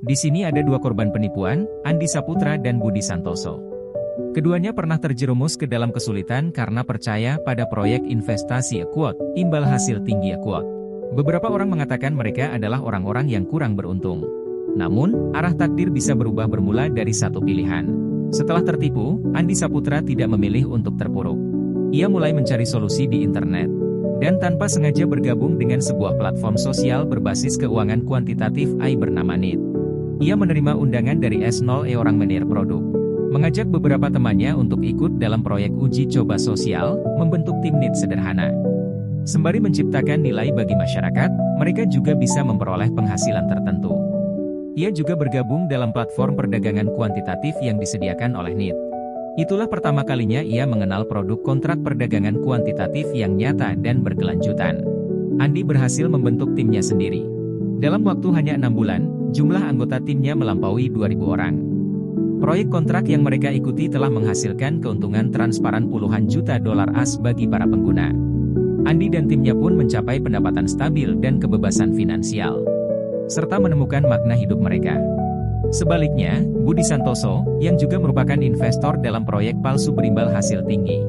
Di sini ada dua korban penipuan, Andi Saputra dan Budi Santoso. Keduanya pernah terjerumus ke dalam kesulitan karena percaya pada proyek investasi Akuot, imbal hasil tinggi Akuot. Beberapa orang mengatakan mereka adalah orang-orang yang kurang beruntung. Namun, arah takdir bisa berubah bermula dari satu pilihan. Setelah tertipu, Andi Saputra tidak memilih untuk terpuruk. Ia mulai mencari solusi di internet. Dan tanpa sengaja bergabung dengan sebuah platform sosial berbasis keuangan kuantitatif AI bernama NIT. Ia menerima undangan dari S0E Orang Menir Produk. Mengajak beberapa temannya untuk ikut dalam proyek uji coba sosial, membentuk tim NIT sederhana. Sembari menciptakan nilai bagi masyarakat, mereka juga bisa memperoleh penghasilan tertentu. Ia juga bergabung dalam platform perdagangan kuantitatif yang disediakan oleh NIT. Itulah pertama kalinya ia mengenal produk kontrak perdagangan kuantitatif yang nyata dan berkelanjutan. Andi berhasil membentuk timnya sendiri. Dalam waktu hanya 6 bulan, jumlah anggota timnya melampaui 2.000 orang. Proyek kontrak yang mereka ikuti telah menghasilkan keuntungan transparan puluhan juta dolar AS bagi para pengguna. Andi dan timnya pun mencapai pendapatan stabil dan kebebasan finansial, serta menemukan makna hidup mereka. Sebaliknya, Budi Santoso, yang juga merupakan investor dalam proyek palsu berimbal hasil tinggi,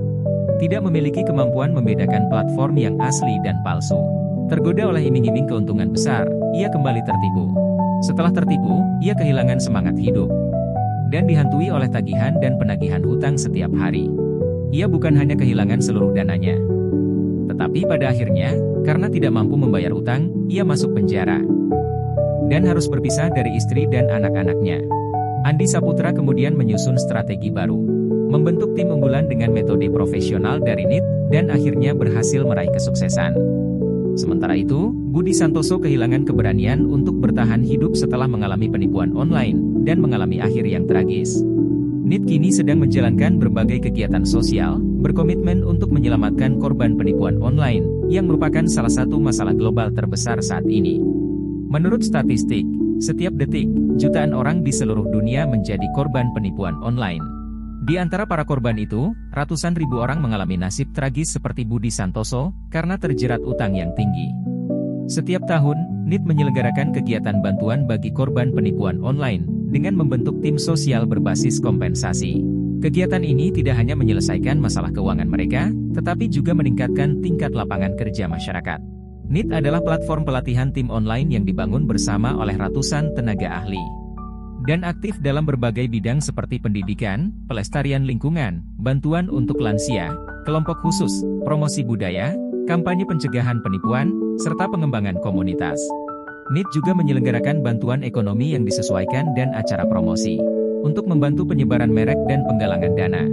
tidak memiliki kemampuan membedakan platform yang asli dan palsu. Tergoda oleh iming-iming keuntungan besar, ia kembali tertipu. Setelah tertipu, ia kehilangan semangat hidup dan dihantui oleh tagihan dan penagihan hutang setiap hari. Ia bukan hanya kehilangan seluruh dananya, tetapi pada akhirnya, karena tidak mampu membayar utang, ia masuk penjara dan harus berpisah dari istri dan anak-anaknya. Andi Saputra kemudian menyusun strategi baru, membentuk tim unggulan dengan metode profesional dari NIT, dan akhirnya berhasil meraih kesuksesan. Sementara itu, Budi Santoso kehilangan keberanian untuk bertahan hidup setelah mengalami penipuan online, dan mengalami akhir yang tragis. NIT kini sedang menjalankan berbagai kegiatan sosial, berkomitmen untuk menyelamatkan korban penipuan online, yang merupakan salah satu masalah global terbesar saat ini. Menurut statistik, setiap detik, jutaan orang di seluruh dunia menjadi korban penipuan online. Di antara para korban itu, ratusan ribu orang mengalami nasib tragis seperti Budi Santoso, karena terjerat utang yang tinggi. Setiap tahun, NIT menyelenggarakan kegiatan bantuan bagi korban penipuan online, dengan membentuk tim sosial berbasis kompensasi. Kegiatan ini tidak hanya menyelesaikan masalah keuangan mereka, tetapi juga meningkatkan tingkat lapangan kerja masyarakat. NIT adalah platform pelatihan tim online yang dibangun bersama oleh ratusan tenaga ahli dan aktif dalam berbagai bidang seperti pendidikan, pelestarian lingkungan, bantuan untuk lansia, kelompok khusus, promosi budaya, kampanye pencegahan penipuan, serta pengembangan komunitas. NIT juga menyelenggarakan bantuan ekonomi yang disesuaikan dan acara promosi untuk membantu penyebaran merek dan penggalangan dana.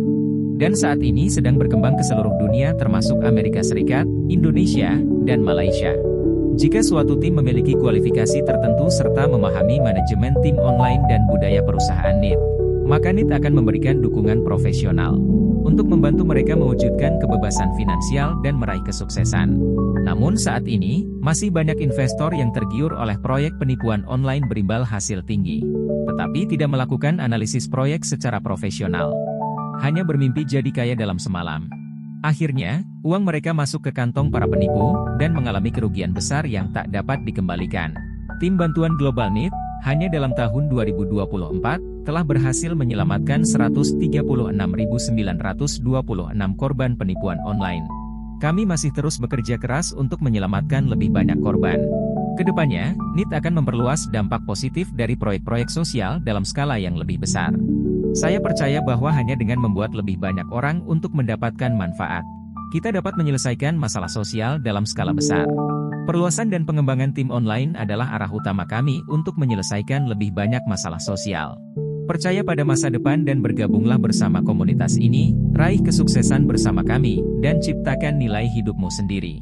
Dan saat ini sedang berkembang ke seluruh dunia termasuk Amerika Serikat, Indonesia, dan Malaysia. Jika suatu tim memiliki kualifikasi tertentu serta memahami manajemen tim online dan budaya perusahaan NIT, maka NIT akan memberikan dukungan profesional untuk membantu mereka mewujudkan kebebasan finansial dan meraih kesuksesan. Namun saat ini, masih banyak investor yang tergiur oleh proyek penipuan online berimbal hasil tinggi, tetapi tidak melakukan analisis proyek secara profesional. Hanya bermimpi jadi kaya dalam semalam. Akhirnya, uang mereka masuk ke kantong para penipu, dan mengalami kerugian besar yang tak dapat dikembalikan. Tim bantuan Global NIT, hanya dalam tahun 2024, telah berhasil menyelamatkan 136.926 korban penipuan online. Kami masih terus bekerja keras untuk menyelamatkan lebih banyak korban. Kedepannya, NIT akan memperluas dampak positif dari proyek-proyek sosial dalam skala yang lebih besar. Saya percaya bahwa hanya dengan membuat lebih banyak orang untuk mendapatkan manfaat, kita dapat menyelesaikan masalah sosial dalam skala besar. Perluasan dan pengembangan tim online adalah arah utama kami untuk menyelesaikan lebih banyak masalah sosial. Percaya pada masa depan dan bergabunglah bersama komunitas ini, raih kesuksesan bersama kami, dan ciptakan nilai hidupmu sendiri.